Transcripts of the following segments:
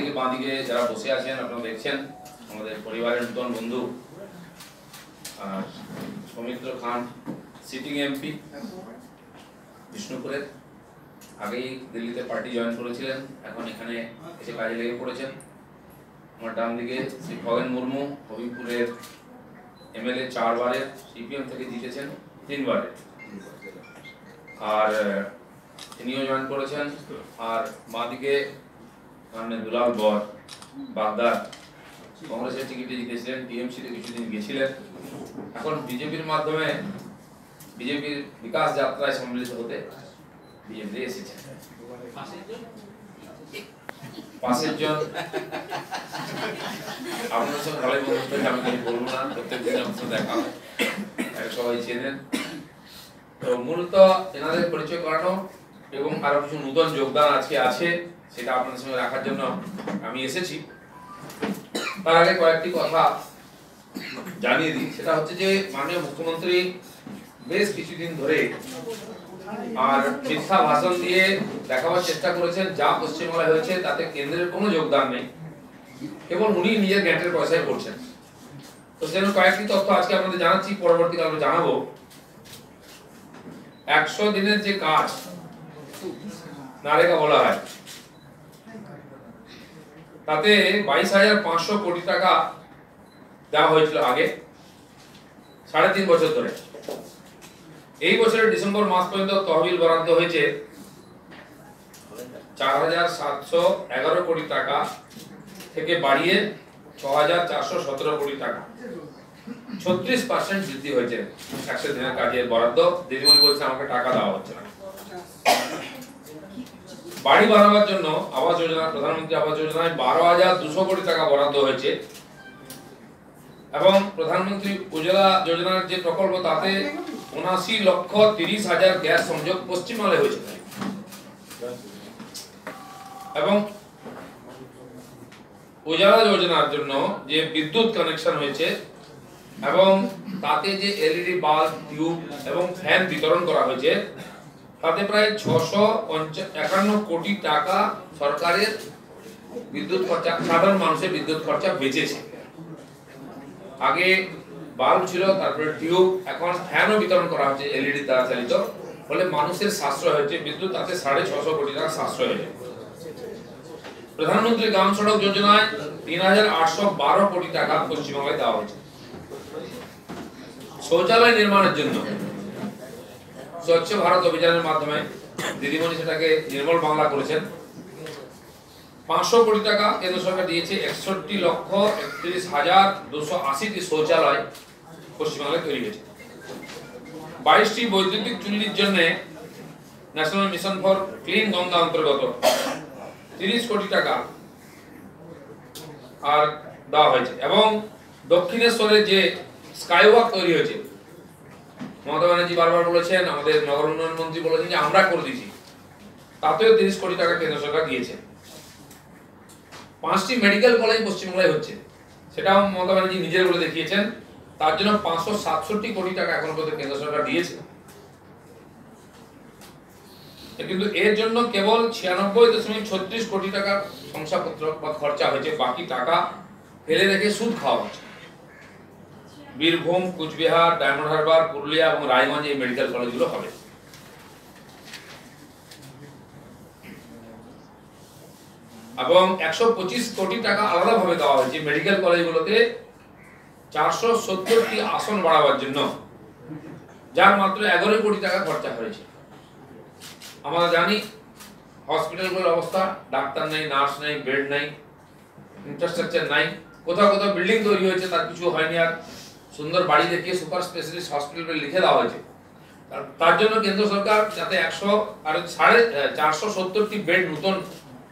দিকে বাঁ দিকে যারা বসে আছেন আপনারা দেখছেন আমাদের পরিবারের নতুন বন্ধু সৌমিত্র খান, সিটিং এমপি বিষ্ণুপুরের, আগেই দিল্লিতে পার্টি জয়েন করেছিলেন, এখন এখানে এসে কাজে লেগে পড়েছেন। আমার ডান দিকে শ্রী খগেন মুর্মু, হবিপুরের এমএলএ, 4 বারের, সিপিএম থেকে জিতেছেন 3 বারের, আর তিনিও জয়েন করেছেন। আর বাঁদিকে দুলাল বর, বাগদার, কংগ্রেসের টিকিটে জিতেছিলেন, টিএমসিতে কিছুদিন গেছিলেন, এখন বিজেপির মাধ্যমে বিজেপির বিকাশ যাত্রায় সম্মিলিত হতে বিজেপি এসেছেন। পাশের জন আপনার সঙ্গে ভালোই বন্ধুত্ব, আমি কিছু বলবো না, প্রত্যেকদিন আমার সাথে দেখা হয়, সবাই চেনেন। তো মূলত এনাদের পরিচয় করানো এবং আরো কিছু নতুন যোগদান আজকে আছে সেটা আপনাদের সঙ্গে রাখার জন্য আমি এসেছি। তার আগে কয়েকটি কথা জানিয়ে দিই, সেটা হচ্ছে যে মাননীয় মুখ্যমন্ত্রী বেশ কিছুদিন ধরে আর মিথ্যা ভাষণ দিয়ে দেখাবার চেষ্টা করেছেন যা পশ্চিমবাংলায় হয়েছে তাতে কেন্দ্রের কোনো যোগদান নেই, কেবল উনি নিজের গ্যান্টের পয়সায় করছেন। তো সেজন্য কয়েকটি তথ্য আজকে আপনাদের জানাচ্ছি, পরবর্তীকালে জানাবো। 100 দিনের যে কাজ নারেগা বলা হয়, তাতে 22,500 কোটি টাকা দেওয়া হয়েছিল আগে 3.5 বছর ধরে। এই বছরের ডিসেম্বর মাস পর্যন্ত তহবিল বরাদ্দ হয়েছে 4,711 কোটি টাকা থেকে বাড়িয়ে 6,417 কোটি টাকা, 36% বৃদ্ধি হয়েছে 100 দিনের কাজের বরাদ্দ। দিদিমণি বলছে আমাকে টাকা দেওয়া হচ্ছে না। বাড়ি বানাবার জন্য আবাস যোজনা, প্রধানমন্ত্রী আবাস যোজনায় 12,200 কোটি টাকা বরাদ্দ হয়েছে এবং প্রধানমন্ত্রী উজ্জ্বলা যোজনার যে প্রকল্প তাতে 79,30,000 গ্যাস সংযোগ পশ্চিমবাংলায় হয়েছে এবং উজ্জ্বলা যোজনার জন্য যে বিদ্যুৎ কানেকশন হয়েছে এবং তাতে যে এলইডি বাল্ব, টিউব এবং ফ্যান বিতরণ করা হয়েছে তাতে প্রায় 651 কোটি টাকা সরকারের বিদ্যুৎ খরচা, সাধারণ মানুষের বিদ্যুৎ খরচা বেঁচেছে। আগে বাল্ব ছিল, তারপরে টিউব, এখন ফ্যানও বিতরণ করা হচ্ছে এলইডি দ্বারা চালিত, ফলে মানুষের সাশ্রয় হচ্ছে বিদ্যুৎ, তাতে 650 কোটি টাকা সাশ্রয় হয়েছে। প্রধানমন্ত্রী গ্রাম সড়ক যোজনায় 3,812 কোটি টাকা পশ্চিমবঙ্গে দেওয়া হয়েছে। শৌচালয় নির্মাণের জন্য স্বচ্ছ ভারত অভিযানের মাধ্যমে দিদিমণি সেটাকে নির্মল বাংলা করেছেন। 500 কোটি টাকা কেন্দ্র সরকার দিয়েছে। 61,31,280টি শৌচালয় পশ্চিমবাংলায় তৈরি হয়েছে। 22টি বৈদ্যুতিক চুল্লির জন্য national mission for clean Ganga অন্তর্গত 30 কোটি টাকা আর দেওয়া হয়েছে এবং দক্ষিণেশ্বরে যে স্কাইওয়াক তৈরি হয়েছে, মমতা ব্যানার্জি বারবার বলেছেন, আমাদের নগর উন্নয়ন মন্ত্রী বলেছেন যে আমরা করে দিয়েছি, তাতেও 30 কোটি টাকা কেন্দ্র সরকার দিয়েছে। 5টি মেডিকেল কলেজ পশ্চিমবাংলায় হচ্ছে, সেটাও মমতা ব্যানার্জি নিজের বলে দেখিয়েছেন, তার জন্য 567 কোটি টাকা এখন পর্যন্ত কেন্দ্র সরকার দিয়েছে। কিন্তু এর জন্য কেবল 96.36 কোটি টাকা শংসাপত্র বা খরচা হয়েছে, বাকি টাকা ফেলে রেখে সুদ খাওয়া হচ্ছে। বীরভূম, কুচবিহার, ডায়মন্ড হারবার, পুরুলিয়া এবং রায়গঞ্জে এই মেডিকেল কলেজগুলো হবে। এবং 125 কোটি টাকা আলাদাভাবে দেওয়া হয়েছে মেডিকেল কলেজগুলোতে 470টি আসন বাড়াবার জন্য, যার মাত্র 11 কোটি টাকা খরচা হয়েছে। আমরা জানি হসপিটালগুলোর অবস্থা, ডাক্তার নেই, নার্স নেই, বেড নেই, ইনফ্রাস্ট্রাকচার নাই, কোথাও কোথাও বিল্ডিং তৈরি হয়েছে তার কিছু হয়নি, আর সুন্দর বাড়ি দেখিয়ে সুপার স্পেশালিস্ট হসপিটাল লিখে দেওয়া হয়েছে। তার জন্য কেন্দ্র সরকার যাতে 470টি বেড নতুন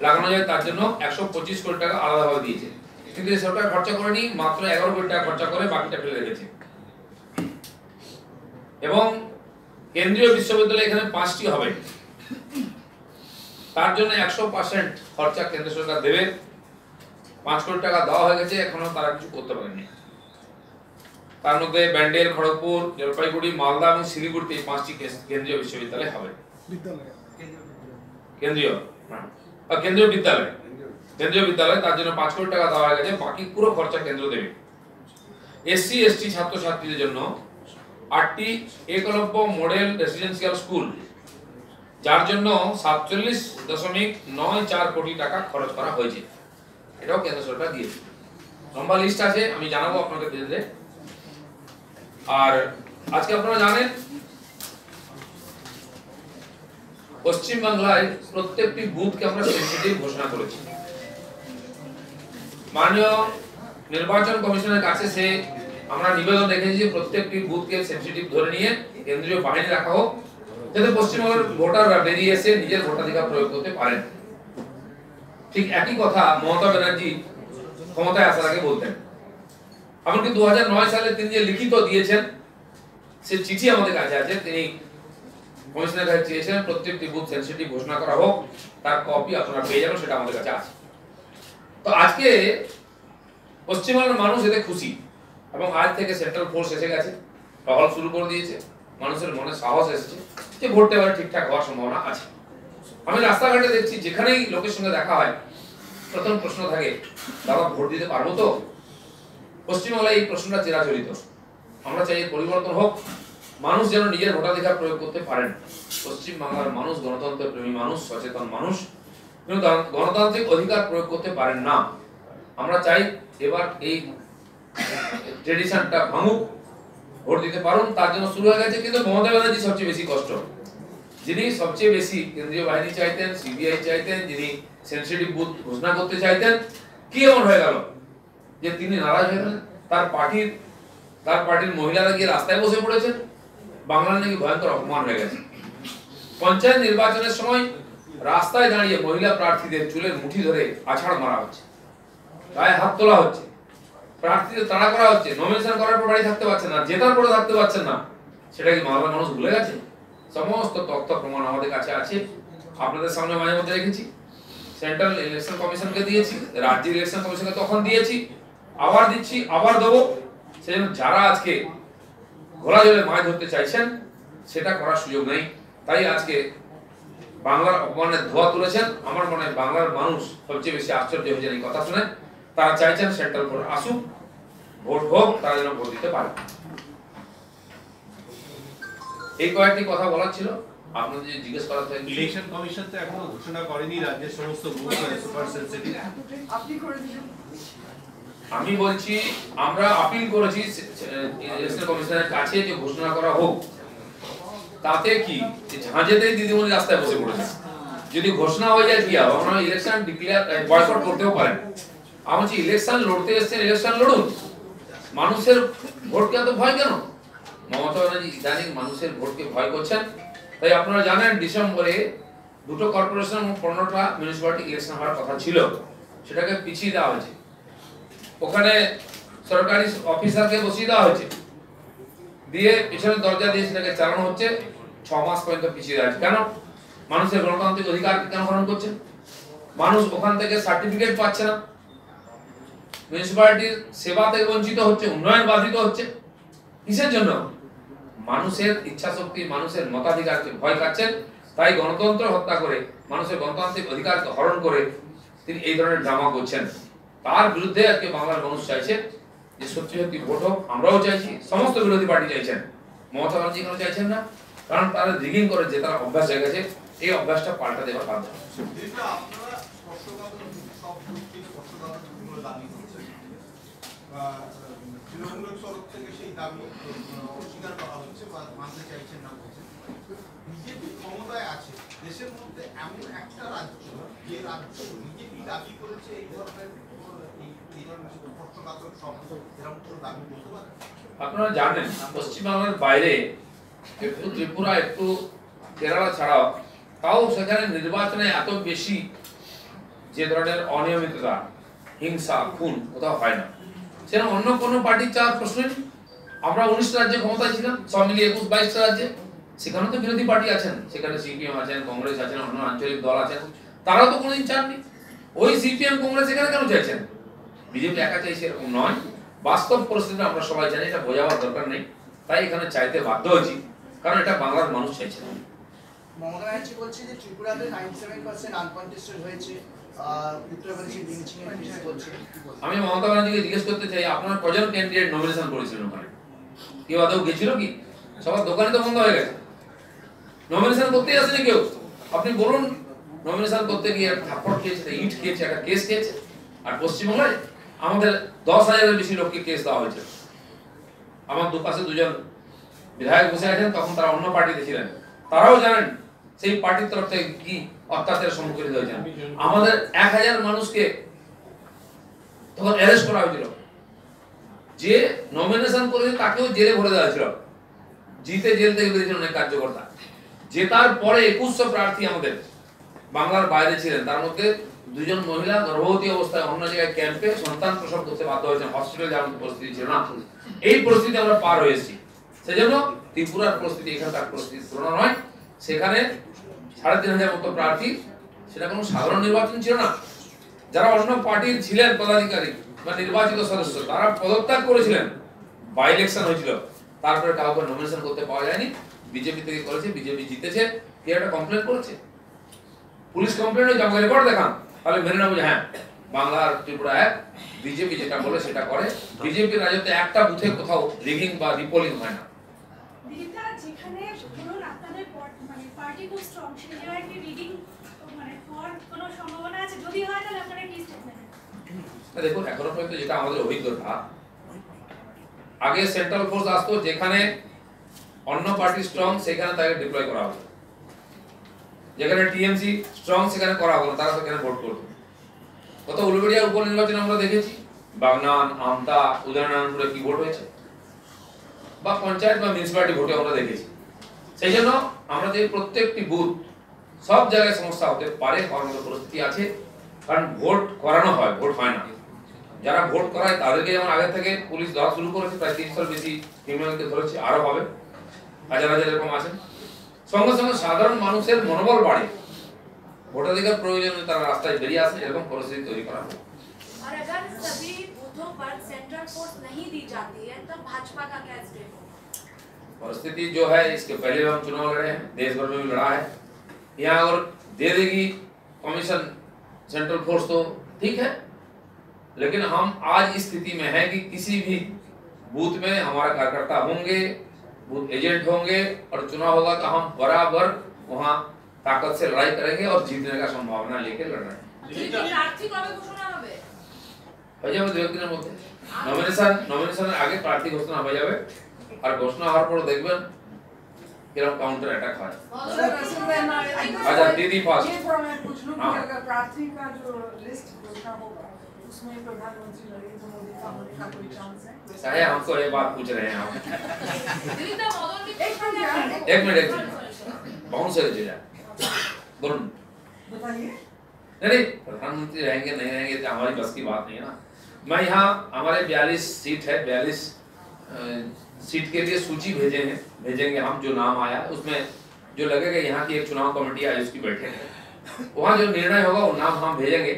লাগানো যায় তার জন্য 125 কোটি টাকা আলাদাভাবে দিয়েছে, কিন্তু সরকার খরচা করেনি, মাত্র 11 কোটি টাকা খরচা করে বাকিটা ফেলে রেখেছে। এবং কেন্দ্রীয় বিশ্ববিদ্যালয় এখানে 5টি হবে, তার জন্য 100% খরচা কেন্দ্র সরকার দেবে। 5 কোটি টাকা দেওয়া হয়ে গেছে, এখনো তারা কিছু করতে পারেনি। তার মধ্যে ব্যান্ডেল, খড়গপুর, জলপাইগুড়ি, মালদা এবং শিলিগুড়িতে 5টি কেন্দ্রীয় বিশ্ববিদ্যালয় হবে। কেন্দ্রীয় বিদ্যালয় কেন্দ্রীয় বিদ্যালয়, তার জন্য 5 কোটি টাকা দেওয়া হয়ে গেছে, বাকি পুরো খরচা কেন্দ্র দেবে। এসসি এসটি ছাত্রছাত্রীদের জন্য 8টি একলব্য মডেল রেসিডেন্সিয়াল স্কুল, যার জন্য 47.94 কোটি টাকা খরচ করা হয়েছে, এটাও কেন্দ্র সরকার দিয়েছে। লম্বা লিস্ট আছে, আমি জানাবো আপনাকে ধীরে ধীরে। আর আজকে আপনারা জানেন পশ্চিম বাংলায় প্রত্যেকটি বুথকে আমরা সেনসিটিভ ঘোষণা করেছি। মাননীয় নির্বাচন কমিশনের কাছে সে আমরা নিবেদন রেখেছি যে প্রত্যেকটি বুথকে সেনসিটিভ ধরে নিয়ে কেন্দ্রীয় বাহিনী রাখা হোক, যাতে পশ্চিমবঙ্গের ভোটাররা বেরিয়ে এসে নিজের ভোটাধিকার প্রয়োগ করতে পারেন। ঠিক একই কথা মমতা ব্যানার্জি ক্ষমতায় আসার আগে বলতেন। এমনকি 2009 সালে তিনি যে লিখিত দিয়েছেন, সে চিঠি আমাদের কাছে আছে, তিনি কমিশনের কাছে চেয়েছিলেন প্রত্যেকটি বুথ সেনসিটিভ ঘোষণা করা হোক, তার কপি আপনারা পেয়ে যাবেন, সেটা আমাদের কাছে আছে। তো আজকে পশ্চিমবঙ্গের মানুষ এতে খুশি, এবং আজ থেকে সেন্ট্রাল ফোর্স এসে গেছে, টহল শুরু করে দিয়েছে, মানুষের মনে সাহস এসেছে যে ভোটটা এবার ঠিকঠাক হওয়ার সম্ভাবনা আছে। আমি রাস্তাঘাটে দেখছি যেখানেই লোকের সঙ্গে দেখা হয় প্রথম প্রশ্ন থাকে, দাদা ভোট দিতে পারবো তো? পশ্চিমবাংলায় এই প্রশ্নটা চিরাচরিত। আমরা চাই পরিবর্তন হোক, মানুষ যেন নিজের ভোটাধিকার প্রয়োগ করতে পারেন। পশ্চিম বাংলার মানুষ গণতন্ত্র প্রেমী মানুষ, সচেতন মানুষ, কিন্তু গণতান্ত্রিক অধিকার প্রয়োগ করতে পারেন না। আমরা চাই এবার এই ট্রেডিশনটা ভাঙুক, ভোট দিতে পারুন, তার জন্য শুরু হয়ে গেছে। কিন্তু মমতা ব্যানার্জি সবচেয়ে বেশি কষ্ট, যিনি সবচেয়ে বেশি কেন্দ্রীয় বাহিনী চাইতেন, সিবিআই চাইতেন, যিনি সেনসিটিভ বুথ ঘোষণা করতে চাইতেন, কি এমন হয়ে গেল যে তিনি নারাজ হয়ে গেলেন? তার পার্টির মহিলারা গিয়ে রাস্তায় বসে পড়েছেন, বাংলার নাকি ভয়ঙ্কর অপমান হয়ে গেছে। পঞ্চায়েত নির্বাচনের সময় রাস্তায় দাঁড়িয়ে মহিলা প্রার্থীদের চুলের মুঠি ধরে আছাড় মারা হচ্ছে, গায়ে হাত তোলা হচ্ছে, প্রার্থীদের তাড়া করা হচ্ছে, নমিনেশন করার পর বাড়ি থাকতে পারছেন না, জেতার পরে থাকতে পারছেন না। সেটা কি বাংলার মানুষ ভুলে গেছে? সমস্ত তথ্য প্রমাণ আমাদের কাছে আছে, আপনাদের সামনে মাঝে মধ্যে রেখেছি, সেন্ট্রাল ইলেকশন কমিশনকে দিয়েছি, রাজ্যের ইলেকশন কমিশনকে তখন দিয়েছি, আবার দিচ্ছি, আবার দেবো। সেজন্য যারা আজকে ঘোলা জলে মাছ ধরতে চাইছেন সেটা করার সুযোগ নেই। তাই আজকে বাংলার অপমানের ধোয়া তুলেছেন। আমার মনে হয় বাংলার মানুষ সবচেয়ে বেশি আশ্চর্য হয়েছেন এই কথা শুনে। তারা চাইছেন সেন্ট্রাল ফোর্স আসুক, ভোট হোক, তারা যেন ভোট দিতে পারে। এই কয়েকটি কথা বলার ছিল, আপনাদের যে জিজ্ঞেস করা থাকে। ইলেকশন কমিশন তো এখনো ঘোষণা করেনি রাজ্যের সমস্ত বুথ সুপার সেনসিটিভ। আপনি করে দিবেন। আমি বলছি আমরা আপিল করেছি ইলেকশন কমিশনের কাছে যে ঘোষণা করা হোক। তাতে কি ঝাঁঝেতেই দিদিমণি রাস্তায় বসে পড়েছে। যদি ঘোষণা হয়ে যায় কি হবে? আপনারা ইলেকশন ডিক্লেয়ার বয়কট করতেও পারেন। আমি বলছি ইলেকশন লড়তে এসেছেন, ইলেকশন লড়ুন, মানুষের ভোটকে এত ভয় কেন? মমতা ব্যানার্জি ইদানিং মানুষের ভোটকে ভয় করছেন। তাই আপনারা জানেন ডিসেম্বরে দুটো কর্পোরেশন এবং 15টা মিউনিসিপ্যালিটি ইলেকশন হওয়ার কথা ছিল, সেটাকে পিছিয়ে দেওয়া হয়েছে। ওখানে সরকারি অফিসারকে বসিয়ে দেওয়া হয়েছে, দিয়ে পিছনের দরজা দিয়ে সেটাকে চালানো হচ্ছে। 6 মাস পর্যন্ত পিছিয়ে দেওয়া হয়েছে। কেন? মানুষের গণতান্ত্রিক অধিকার কেন হরণ করছেন? মানুষ ওখান থেকে সার্টিফিকেট পাচ্ছে না, মিউনিসিপ্যালিটির সেবা থেকে বঞ্চিত হচ্ছে, উন্নয়ন বাধিত হচ্ছে। কিসের জন্য? মানুষের ইচ্ছা শক্তি, মানুষের মতাধিকারকে ভয় পাচ্ছেন। তাই গণতন্ত্র হত্যা করে, মানুষের গণতান্ত্রিক অধিকারকে হরণ করে তিনি এই ধরনের ড্রামা করছেন। তার বিরুদ্ধে আজকে বাংলার মানুষ চাইছে যে সত্যি সত্যি ভোট হোক। আমরাও চাইছি, সমস্ত বিরোধী পার্টি চাইছেন, মমতা ব্যানার্জি কেন চাইছেন না? কারণ তারা রিগিং করে যে তারা অভ্যাস হয়ে গেছে, এই অভ্যাসটা পাল্টা দেওয়ার বাধ্য। তৃণমূলের তরফ থেকে সেই দাবি অস্বীকার করা হচ্ছে বা মানতে চাইছেন না বলছেন। বিজেপি ক্ষমতায় আছে, দেশের মধ্যে এমন একটা রাজ্য যে রাজ্য বিজেপি দাবি করেছে এই ধরনের পক্ষপাতক শব্দ, এরকম কোনো দাবি করতে পারে? আপনারা জানেন পশ্চিমবাংলার বাইরে একটু ত্রিপুরা, একটু কেরালা ছাড়াও, তাও সেখানে নির্বাচনে এত বেশি যে ধরনের অনিয়মিততা, হিংসা, খুন কোথাও হয় না। সেটা অন্য কোনো পার্টির চাওয়ার প্রশ্ন নেই। আমরা 19 রাজ্যে ক্ষমতায় ছিলাম, সব মিলিয়ে 21-22টা রাজ্যে। সেখানে তো বিরোধী পার্টি আছেন, সেখানে সিপিএম আছেন, কংগ্রেস আছেন, অন্য আঞ্চলিক দল আছেন, তারাও তো কোনোদিন চাননি। ওই সিপিএম কংগ্রেস এখানে কেন চাইছেন? বিজেপি একা চাইছে এরকম নয়। বাস্তব পরিস্থিতি আমরা সবাই জানি, এটা বোঝাবার দরকার নেই। তাই এখানে চাইতে বাধ্য হয়েছি, কারণ এটা বাংলার মানুষ চাইছে। মমতা ব্যানার্জি বলছে যে ত্রিপুরাতে 97% আনকন্টেস্টেড হয়েছে, উত্তরপ্রদেশে লিঞ্চিং এর কেস করছে। আমি মমতা ব্যানার্জিকে জিজ্ঞেস করতে চাই, আপনারা কজন ক্যান্ডিডেট নমিনেশন করেছিলেন ওখানে? কেউ আদৌ গেছিল কি? সবার দোকানে তো বন্ধ হয়ে গেছে, নমিনেশন করতেই আসেনি কেউ। আপনি বলুন, নমিনেশন করতে গিয়ে থাপ্পড় খেয়েছে, ইট খেয়েছে, একটা কেস খেয়েছে। আর পশ্চিমবঙ্গে আমাদের 10,000-এর বেশি লোককে কেস দেওয়া হয়েছে। আমার দুপাশে দুজন বিধায়ক বসে আছেন, তখন তারা অন্য পার্টিতে ছিলেন, তারাও জানেন সেই পার্টির তরফ থেকে কি অত্যাচারের সম্মুখীন হয়েছেন। আমাদের 1000 মানুষকে তখন অ্যারেস্ট করা হয়েছিল, যে নমিনেশন করেছে তাকেও জেলে ভরে দেওয়া হয়েছিল, জিতে জেল থেকে বেরিয়েছিল অনেক কার্যকর্তা। জেতার পরে 2100 প্রার্থী আমাদের বাংলার বাইরে ছিলেন, তার মধ্যে 2জন মহিলা গর্ভবতী অবস্থায় অন্য জায়গায় ক্যাম্পে সন্তান প্রসব করতে বাধ্য হয়েছেন, হসপিটালে যাওয়ার মতো পরিস্থিতি ছিল না। এই পরিস্থিতি আমরা পার হয়েছি। সেজন্য ত্রিপুরার পরিস্থিতি এখানকার পরিস্থিতি তুলনা নয়। সেখানে 3500 মতো প্রার্থী, সেটা কোনো সাধারণ নির্বাচন ছিল না। যারা অন্য পার্টির ছিলেন পদাধিকারী বা নির্বাচিত সদস্য, তারা পদত্যাগ করেছিলেন, বাই ইলেকশন হয়েছিল, তারপরে কাউকে নমিনেশন করতে পাওয়া যায়নি। বিজেপি থেকে করেছে, বিজেপি জিতেছে। কে একটা কমপ্লেন করেছে, পুলিশ কমপ্লেন হয়েছে, আমাকে রেকর্ড দেখান, তাহলে মেনে নেবো যে হ্যাঁ বাংলা আর ত্রিপুরা এক, বিজেপি যেটা বলে সেটা করে। বিজেপির রাজত্বে একটা বুথে কোথাও রিগিং বা রিপোলিং হয় না। দিদা, যেখানে ধরুন আপনাদের মানে পার্টি খুব স্ট্রং, সেই জায়গায় কি রিডিং মানে হওয়ার কোনো সম্ভাবনা আছে? যদি হয় তাহলে আপনারা কি স্টেটমেন্ট? দেখুন, এখনো পর্যন্ত যেটা আমাদের অভিজ্ঞতা, আগে সেন্ট্রাল ফোর্স আসতো, যেখানে অন্য পার্টি স্ট্রং সেখানে তাকে ডিপ্লয় করা হতো, যেখানে টিএমসি স্ট্রং সেখানে করা হতো, তারা সেখানে ভোট করতো। কত উলুবেড়িয়ার উপনির্বাচন আমরা দেখেছি, বাগনান, আমতা, উদয়নারায়ণপুরে কি ভোট হয়েছে, বা পঞ্চায়েত বা মিউনিসিপালিটি ভোটে আমরা দেখেছি। সেই জন্য আমরা যে প্রত্যেকটি বুথ, সব জায়গায় সমস্যা হতে পারে, হওয়ার মতো পরিস্থিতি আছে, কারণ ভোট করানো হয়, ভোট হয় না। যারা ভোট করায় তাদেরকে যেমন আগে থেকে পুলিশ ধরা শুরু করেছে, প্রায় 300-র বেশি ক্রিমিনালকে ধরেছে, আরো হবে, হাজার হাজার এরকম আছেন। সঙ্গে সঙ্গে সাধারণ মানুষের মনোবল বাড়ে, ভোটাধিকার প্রয়োজনে তারা রাস্তায় বেরিয়ে আসে, এরকম পরিস্থিতি তৈরি করা হয়। और अगर सभी बूथों पर सेंट्रल फोर्स नहीं दी जाती है तब भाजपा का क्या स्टेप होगा? परिस्थिति जो है, इसके पहले हम चुनाव लड़े हैं, देश भर में भी लड़ा है। यहाँ और दे देगी कमीशन सेंट्रल फोर्स तो ठीक है, लेकिन हम आज इस स्थिति में है कि किसी भी बूथ में हमारा कार्यकर्ता होंगे, बूथ एजेंट होंगे, और चुनाव होगा तो हम बराबर वहाँ ताकत से लड़ाई करेंगे और जीतने का संभावना लेके लड़ रहे हैं। प्रार्थी कবে ঘোষণা হবে? হয়ে যাবে 2-1 দিনের মধ্যে। নমিনেশনের আগে প্রার্থী ঘোষণা হয়ে যাবে, আর ঘোষণা হওয়ার পর দেখবেন কিরকম काउंटर अटैक হয়। अच्छा दीदी पास ये थोड़ा मैं पूछ लूं कि हाँ। अगर प्रार्थी का जो लिस्ट घोषणा होगा उसमें प्रधानमंत्री नरेंद्र मोदी का होने का कोई चांस है? चाहे हमको ये बात पूछ रहे हैं आप। দিদিটা মদন एक मिनट बाउंस से चले जाए बोलूं। बताइए। नहीं, प्रधानमंत्री रहेंगे नहीं रहेंगे तो हमारी बस की बात नहीं है ना। मैं यहाँ हमारे 42 सीट है, 42 सीट के लिए सूची भेजेंगे हम, जो नाम आया उसमें जो लगेगा यहाँ की एक चुनाव कमेटी आई, उसकी बैठक है, वहाँ जो निर्णय होगा वो नाम हम भेजेंगे।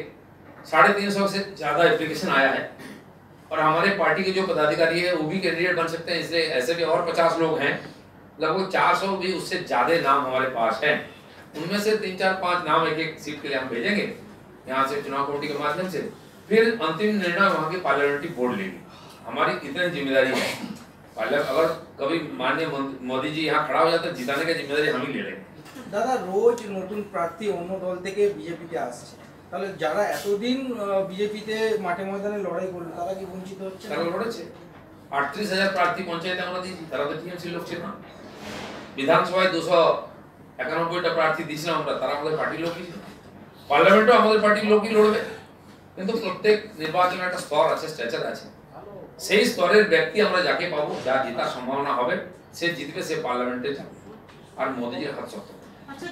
350 से ज्यादा एप्लीकेशन आया है, और हमारे पार्टी के जो पदाधिकारी है वो भी कैंडिडेट बन सकते हैं, इसलिए ऐसे भी और 50 लोग हैं, लगभग 400 भी उससे ज्यादा नाम हमारे पास है। उनमें से 3-4-5 नाम एक सीट के लिए हम भेजेंगे यहाँ से चुनाव कमेटी के माध्यम से, फिर अंतिम निर्णय वहाँ की पार्लियामेंट्री बोर्ड लेगी। हमारी इतनी जिम्मेदारी है, अगर कभी माननीय मोदी जी यहाँ खड़ा हो जाते हैं, जिताने की जिम्मेदारी हम ही ले लेंगे। দাদা, রোজ নতুন প্রার্থী অন্য দল থেকে বিজেপিতে আসছে, তাহলে যারা এতদিন বিজেপিতে মাঠে ময়দানে লড়াই করলো তারা কি বঞ্চিত হচ্ছে? তারা লড়েছে। 38,000 প্রার্থী পঞ্চায়েতে আমরা দিয়েছি, তারা তো টিএমসি লোক ছিল না। বিধানসভায় 291টা প্রার্থী দিয়েছিলাম আমরা, তারা আমাদের পার্টির লোকই ছিল। পার্লামেন্টও আমাদের পার্টির লোকই লড়বে, কিন্তু প্রত্যেক নির্বাচনের একটা স্তর আছে, স্ট্যাচার আছে, সেই স্তরের ব্যক্তি আমরা যাকে পাবো, যা জেতার সম্ভাবনা হবে, সে জিতবে, সে পার্লামেন্টে যাবে, আর মোদিজির হাত শক্ত। আচ্ছা,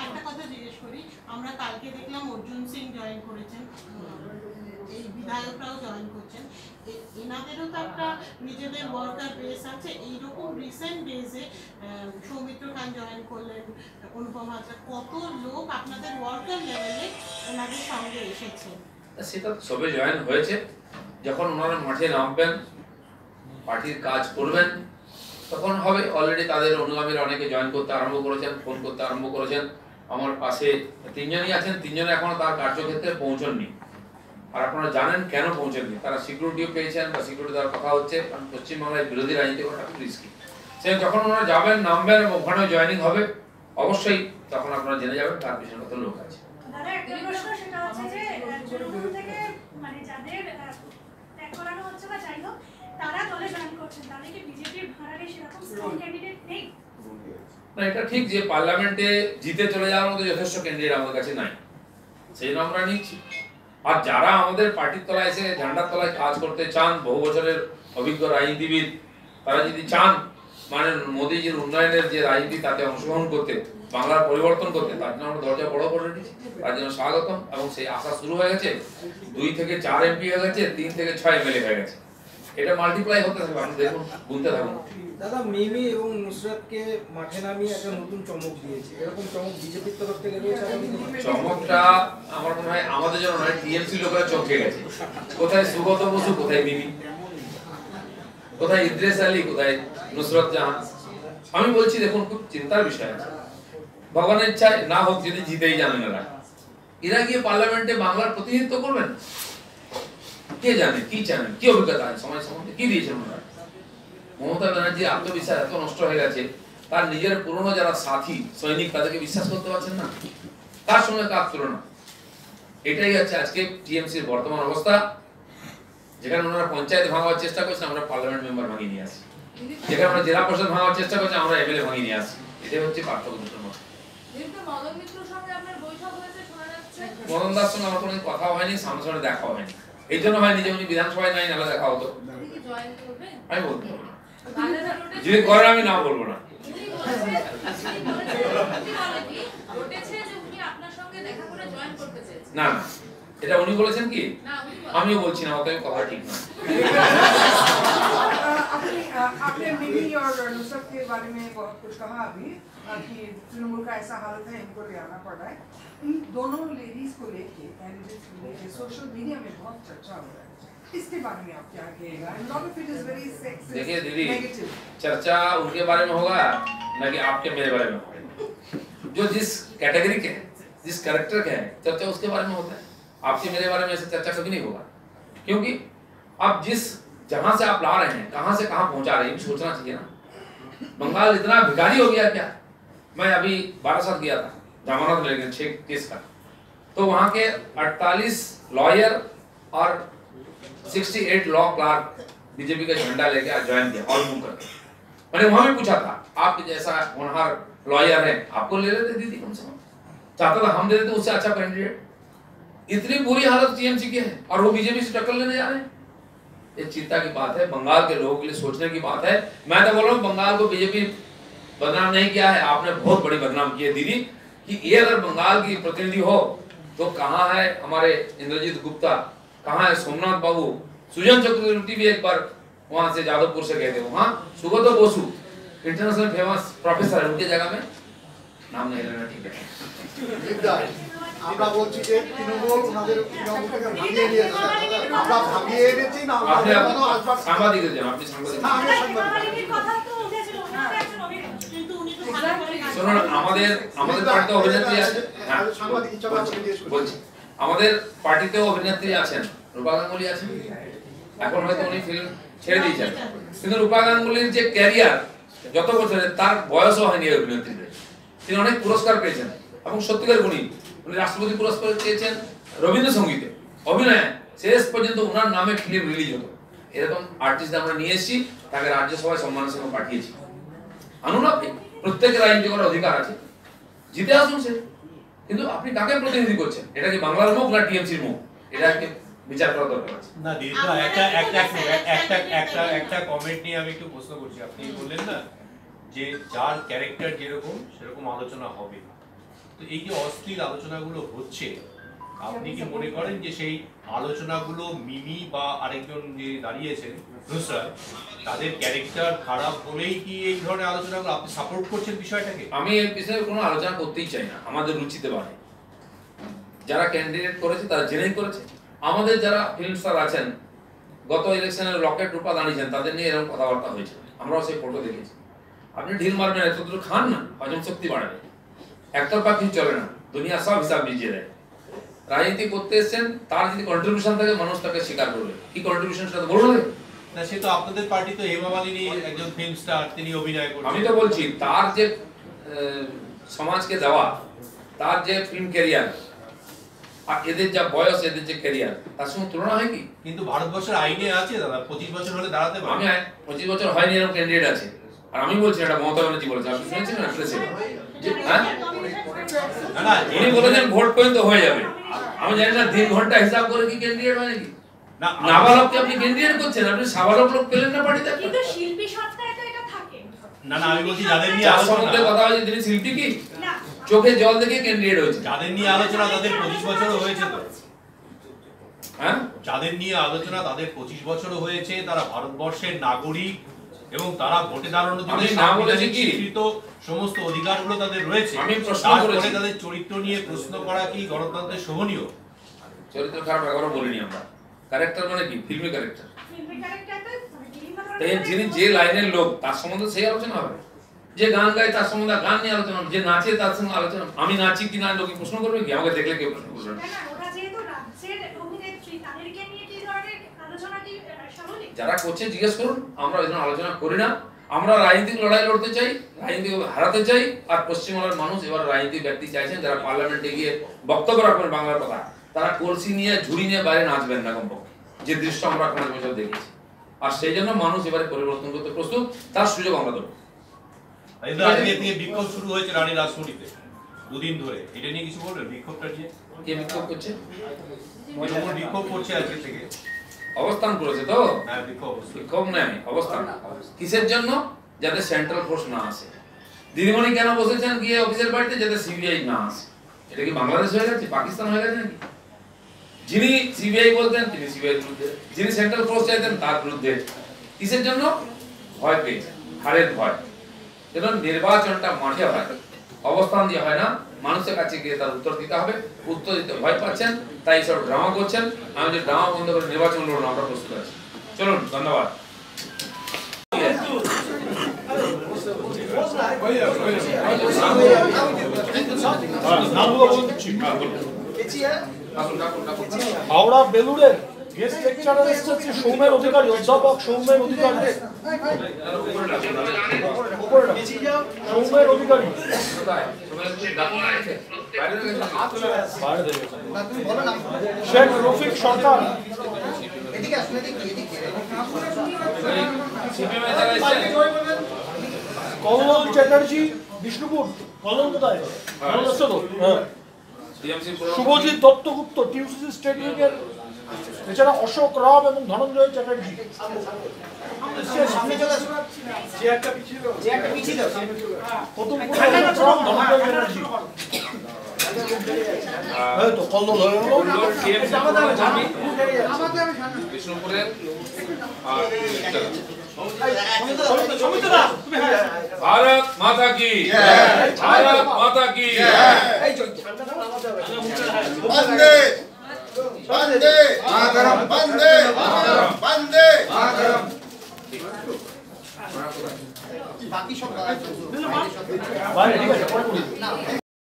একটা কথা জিজ্ঞেস করি, আমরা কালকে দেখলাম অর্জুন সিং জয়েন করেছেন, এই বিধায়করাও জয়েন করছেন, এনাদেরও তো একটা নিজেদের ওয়ার্কার বেস আছে। এইরকম রিসেন্ট ডেজে সৌমিত্র খান জয়েন করলেন, অনুপম হাজরা, কত লোক আপনাদের ওয়ার্কার লেভেলে ওনাদের সঙ্গে এসেছে? সেটা সবে জয়েন হয়েছে, যখন ওনারা মাঠে নামবেন, পার্টির কাজ করবেন, তখন হবে। অলরেডি তাদের অনুগামীরা অনেকে জয়েন করতে আরম্ভ করেছেন, ফোন করতে আরম্ভ করেছেন, আমার পাশে তিনজনই আছেন, তিনজনে এখনো তার কার্যক্ষেত্রে পৌঁছননি। আর আপনারা জানেন কেন পৌঁছেননি, তারা সিকিউরিটিও পেয়েছেন বা সিকিউরিটি দেওয়ার কথা হচ্ছে, কারণ পশ্চিমবাংলায় বিরোধী রাজনীতি করাটা খুব রিস্কি। সে যখন ওনারা যাবেন, নামবেন এবং ওখানে জয়েনিং হবে, অবশ্যই তখন আপনারা জেনে যাবেন তার পিছনে কত লোক আছে। দাদা একটা প্রশ্ন, সেটা হচ্ছে যে তৃণমূল থেকে মানে যাদের ত্যাগ করানো হচ্ছে বা যাই হোক, তারা দলে জয়েন করছেন, তাহলে কি বিজেপির ভাড়ারে সেরকম স্ট্রং ক্যান্ডিডেট নেই? না, এটা ঠিক যে পার্লামেন্টে জিতে চলে যাওয়ার মতো যথেষ্ট ক্যান্ডিডেট আমাদের কাছে নাই, সেই জন্য আমরা নিচ্ছি। আর যারা আমাদের পার্টির তলায় এসে ঝান্ডার তলায় কাজ করতে চান, বহু বছরের অভিজ্ঞ রাজনীতিবিদ, তারা যদি চান মানে মোদীজির উন্নয়নের যে রাজনীতি তাতে অংশগ্রহণ করতে, বাংলার পরিবর্তন করতে, তার জন্য আমরা দরজা বড় করে রেখেছি, তার জন্য স্বাগতম। এবং সেই আশা শুরু হয়ে গেছে, 2 থেকে 4 এমপি হয়ে গেছে, 3 থেকে 6 এমএলএ হয়ে গেছে, এটা মাল্টিপ্লাই হতে থাকবে, আপনি দেখুন, গুনতে থাকুন। দাদা মিমি এবং নুসরাতকে মাঠে নামিয়ে একটা নতুন চমক দিয়েছে, এরকম চমক বিজেপির তরফ থেকে রয়েছে আগামী দিনে? চমকটা আমার মনে হয় আমাদের জন্য নয়, টিএমসি লোকেরা চমকে গেছে। কোথায় সুগত বসু, কোথায় মিমি, কোথায় ইদ্রিস আলী, কোথায় নুসরত জাহান। আমি বলছি দেখুন, খুব চিন্তার বিষয় আছে, ভগবানের ইচ্ছায় না হোক, যদি জিতেই জানেন এরা গিয়ে পার্লামেন্টে বাংলার প্রতিনিধিত্ব করবেন, কে জানে, কি জানেন, কি অভিজ্ঞতা আছে সমাজ সম্বন্ধে, কি দিয়েছেন ওনারা? মমতা ব্যানার্জির আত্মবিশ্বাস এত নষ্ট হয়ে গেছে, তার নিজের পুরনো যারা সাথী সৈনিক তাদেরকে বিশ্বাস করতে পারছেন না, তার সঙ্গে কাজ তুলনা। এটাই হচ্ছে আজকে টিএমসির বর্তমান অবস্থা, যেখানে ওনারা পঞ্চায়েত ভাঙার চেষ্টা করছেন, আমরা পার্লামেন্ট মেম্বার ভাঙিয়ে নিয়ে আসি, যেখানে আমরা জেলা পরিষদ ভাঙার চেষ্টা করছি, আমরা এমএলএ ভাঙিয়ে নিয়ে আসি। এটাই হচ্ছে পার্থক্য দুটোর মধ্যে। মদন মিত্রর সঙ্গে আপনার বৈঠক হয়েছে শোনা যাচ্ছে? মদন দার সঙ্গে আমার কোনো কথা হয়নি, সামনাসামনি দেখা হয়নি, এই জন্য হয়নি যে উনি বিধানসভায় নাই, নাহলে দেখা হতো। উনি কি জয়েন করবেন? আমি বলতে পারবো না, বাংলাদেশ রোডে যদি করেন আমি নাম বলবো না। উনি বলেছে যে উনি আপনার সঙ্গে দেখা করে জয়েন করতে চেয়েছেন। না না, এটা উনি বলেছেন কি? না, উনি আমিও বলছি না, অতএব কথা ঠিক না। आपने मिमी और नुसरत के बारे में बहुत कुछ कहा अभी कि तृणमूल का ऐसा हालत है, इनको ले आना पड़ रहा है। इन दोनों लेडीज को लेके, कैंडिडेट्स को लेके सोशल मीडिया में बहुत चर्चा हो रहा है, इसके बारे में आप क्या कहेगा? And lot of it is very sexist, देखिए दीदी, negative. चर्चा उनके बारे में होगा ना कि आपके मेरे बारे में होगा। जो जिस कैटेगरी के है, जिस कैरेक्टर के है, चर्चा उसके बारे में होता है। आपके मेरे बारे में ऐसे चर्चा कभी नहीं होगा, क्योंकि आप जिस जहां से आप ला रहे हैं, कहां से कहां पहुंचा रहे हैं, सोचना चाहिए ना। बंगाल इतना भिखारी हो गया क्या? मैं अभी बारासात गया था जमानत लेके 6 केस का, तो वहां के 48 लॉयर और 68 लॉ क्लार्क बीजेपी का झंडा लेके ज्वाइन किया और मूव करके। मैंने वहां भी पूछा था, आप जैसा होनहार लॉयर है, आपको ले लेते दीदी, कम से कम चाहता था हम दे देते उससे अच्छा कैंडिडेट। इतनी बुरी हालत टीएमसी की है और वो बीजेपी से टक्कर लेने जा रहे हैं। ये चिंता की बात है, बंगाल के लोगों के लिए सोचने की बात है। मैं तो बोल रहा हूँ, बंगाल को बीजेपी बदनाम नहीं किया है, आपने बहुत बड़ी बदनाम की है दीदी, कि ये अगर बंगाल की प्रतिनिधि हो तो कहाँ है हमारे इंद्रजीत गुप्ता, कहाँ है सोमनाथ बाबू, सुजन चक्रवर्ती भी एक बार वहां से जादवपुर से गए थे, वहां सुगतो बसु इंटरनेशनल फेमस प्रोफेसर है, उनकी जगह में नाम नहीं लेना ठीक है। আমরা বলছি যে তৃণমূল ওনাদের তৃণমূলকে ভাঙিয়ে নিয়েছে, আমরা ভাঙিয়ে এনেছি না, আপনি আমরা আসবার সাংবাদিক যান, আপনি সাংবাদিক না, আমি সাংবাদিক। এই কথা তো উঠেছিল, ওনারা একজন অভিনেতা, কিন্তু উনি তো ভালো করে কাজ শুনুন, আমাদের পার্টিতে অভিনেত্রী আছে, হ্যাঁ সাংবাদিক হিসাবে আমি জিজ্ঞেস করছি। বলছি, আমাদের পার্টিতেও অভিনেত্রী আছেন, রূপা গাঙ্গুলি আছেন, এখন হয়তো উনি ফিল্ম ছেড়ে দিয়েছেন, কিন্তু রূপা গাঙ্গুলির যে ক্যারিয়ার যত বছরের, তার বয়সও হয়নি অভিনেত্রীদের। তিনি অনেক পুরস্কার পেয়েছেন এবং সত্যিকার গুণী, উনি রাষ্ট্রপতি পুরস্কার পেয়েছেন রবীন্দ্রসঙ্গীতে অভিনয়, শেষ পর্যন্ত ওনার নামে ফিল্ম রিলিজ হতো। এরকম আর্টিস্ট আমরা নিয়ে এসেছি, তাকে রাজ্যসভায় সম্মানের সঙ্গে পাঠিয়েছি। আনুন, আপনি প্রত্যেকের রাজনীতি করার অধিকার আছে, জিতে আসুন সে, কিন্তু আপনি কাকে প্রতিনিধি করছেন? এটা কি বাংলার মুখ না টিএমসির মুখ? এটা একটা বিচার করা দরকার আছে। না দিদি, একটা কমেন্ট নিয়ে আমি একটু প্রশ্ন করছি। আপনি বললেন না যে যার ক্যারেক্টার যেরকম সেরকম আলোচনা হবে, তো এই যে অশ্লীল আলোচনাগুলো হচ্ছে, আপনি কি মনে করেন যে সেই আলোচনাগুলো মিমি বা আরেকজন যে দাঁড়িয়েছেন নুসরাত, তাদের ক্যারেক্টার খারাপ বলেই কি এই ধরনের আলোচনাগুলো আপনি সাপোর্ট করছেন বিষয়টাকে? আমি এই বিষয়ে কোনো আলোচনা করতেই চাই না, আমাদের রুচিতে বাড়ে। যারা ক্যান্ডিডেট করেছে তারা জেনেই করেছে। আমাদের যারা ফিল্ম স্টার আছেন, গত ইলেকশনে রকেট রূপা দাঁড়িয়েছেন, তাদের নিয়ে এরকম কথাবার্তা হয়েছে, আমরাও সেই ফটো দেখেছি। আপনি ঢিল মারবেন, এত দূর খান না, হজম শক্তি বাড়বে। একতরফা কিছু চলে না, দুনিয়া সব হিসাব মিজিয়ে দেয়। রাজনীতি করতে এসেছেন, তার যদি কন্ট্রিবিউশন থাকে মানুষ তাকে স্বীকার করবে। কি কন্ট্রিবিউশন সেটা বলুন না। সে তো আপনাদের পার্টি তো হেমা মালিনী একজন ফিল্ম স্টার, তিনি অভিনয় করছেন। আমি তো বলছি তার যে সমাজকে দেওয়া, তার যে ফিল্ম ক্যারিয়ার, আর এদের যা বয়স, এদের যে ক্যারিয়ার, তার সঙ্গে তুলনা হয় কি? কিন্তু ভারতবর্ষের আইনে আছে দাদা 25 বছর হলে দাঁড়াতে পারে। আমি 25 বছর হয়নি এরকম ক্যান্ডিডেট আছে। আর আমি বলছি এটা মমতা ব্যানার্জি বলেছে, আপনি শুনেছেন না প্রেসে? হ্যাঁ, না না, উনি বলেছেন ভোট পর্যন্ত হয়ে যাবে। আমি জানি না 3 ঘন্টা হিসাব করে কি ক্যান্ডিডেট হয় নাকি? না, নাবালককে আপনি ক্যান্ডিডেট করছেন, আপনি সাবালক লোক পেলেন না পার্টিতে? কিন্তু শিল্পী সত্তায় তো এটা থাকে না না, আমি বলছি যাদের নিয়ে যার আলোচনা, সম্বন্ধে কথা হয়েছে তিনি শিল্পী কি? না, চোখে জল দেখে ক্যান্ডিডেট হয়েছে। যাদের নিয়ে আলোচনা তাদের 25 বছরও হয়েছে তো। হ্যাঁ, যাদের নিয়ে আলোচনা তাদের 25 বছরও হয়েছে, তারা ভারতবর্ষের নাগরিক এবং তারা ভোটে দাঁড়ানোর জন্য আমি না বলেছি কি? স্বীকৃত সমস্ত অধিকারগুলো তাদের রয়েছে। আমি প্রশ্ন তারপরে করেছি। তাদের চরিত্র নিয়ে প্রশ্ন করা কি গণতন্ত্রের শোভনীয়? চরিত্র খারাপ একবারও বলিনি আমরা। ক্যারেক্টার মানে কি? ফিল্মি ক্যারেক্টার। ফিল্মের ক্যারেক্টারটা বিভিন্ন তাই ধরনের যিনি যে লাইনের লোক তার সম্বন্ধে সেই আলোচনা হবে। যে গান গায় তার সম্বন্ধে গান নিয়ে আলোচনা হবে, যে নাচে তার সঙ্গে আলোচনা। আমি নাচি কি না লোকে প্রশ্ন করবে কি? আমাকে দেখলে কেউ প্রশ্ন করবে না। না, ওরা যেহেতু রাজ্যের অভিনেত্রী, তাদেরকে নিয়ে কি ধরনের আলোচনা কি স্বাভাবিক? যারা করছে জিজ্ঞেস করুন, আমরা ওই জন্য আলোচনা করি না। আমরা রাজনৈতিক লড়াই লড়তে চাই, রাজনীতি হারাতে চাই। আর পশ্চিমবাংলার মানুষ এবার রাজনীতিক ব্যক্তি চাইছেন যারা পার্লামেন্টে গিয়ে বক্তব্য রাখবেন বাংলার কথা। তারা কলসি নিয়ে ঝুড়ি নিয়ে বাইরে নাচবেন না কমপক্ষে, যে দৃশ্য আমরা 5 বছর দেখেছি। আর সেই জন্য মানুষ এবারে পরিবর্তন করতে প্রস্তুত, তার সুযোগ আমরা দেবো। এই তো আজকে থেকে বিক্ষোভ শুরু হয়েছে রানী রাসমণিতে 2 দিন ধরে। এটা নিয়ে কিছু বলবেন বিক্ষোভটা নিয়ে? কে বিক্ষোভ করছে? তৃণমূল বিক্ষোভ করছে আজকে থেকে। অবস্থান করেছে তো? হ্যাঁ, বিক্ষোভ। বিক্ষোভ নেই, অবস্থান। কিসের জন্য? যাতে সেন্ট্রাল ফোর্স না আসে। দিদিমণি কেন বসেছেন গিয়ে অফিসের বাড়িতে? যাতে সিবিআই না আসে। এটা কি বাংলাদেশ হয়ে গেছে, পাকিস্তান হয়ে গেছে নাকি? যিনি সিবিআই বলতেন তিনি সিবিআই বিরুদ্ধে, যিনি সেন্ট্রাল ফোর্স চাইতেন তার বিরুদ্ধে। কিসের জন্য? ভয় পেয়েছেন, হারের ভয়। যেন নির্বাচনটা মাঠে হয়, অবস্থান দিয়ে হয় না, মানুষের কাছে গিয়ে তার উত্তর দিতে হবে। উত্তর দিতে ভয় পাচ্ছেন, তাই সব ড্রামা করছেন। আমি যে ড্রামা বন্ধ করে নির্বাচন লড়ুন, আমরা প্রস্তুত আছি। চলুন, ধন্যবাদ। হাওড়া বেলুড়ের গেস্ট লেকচারার এসেছে সৌমেন অধিকারী, অধ্যাপক সৌমেন অধিকারী। সৌমেন অধিকারী শেখ রফিক সরকার, কল্লোল চ্যাটার্জি বিষ্ণুপুর, কল্লোল কোথায়? শুভজিৎ দত্তগুপ্ত টিউসিসি স্টেট উইংয়ের, এছাড়া অশোক রাম এবং ধনঞ্জয় চ্যাটার্জি। কল্লোল হয়ে গেল। বিষ্ণুপুরের भारत माता की, भारत माता की। वंदे वंदे मातरम, वंदे मातरम, वंदे मातरम। बाकी सब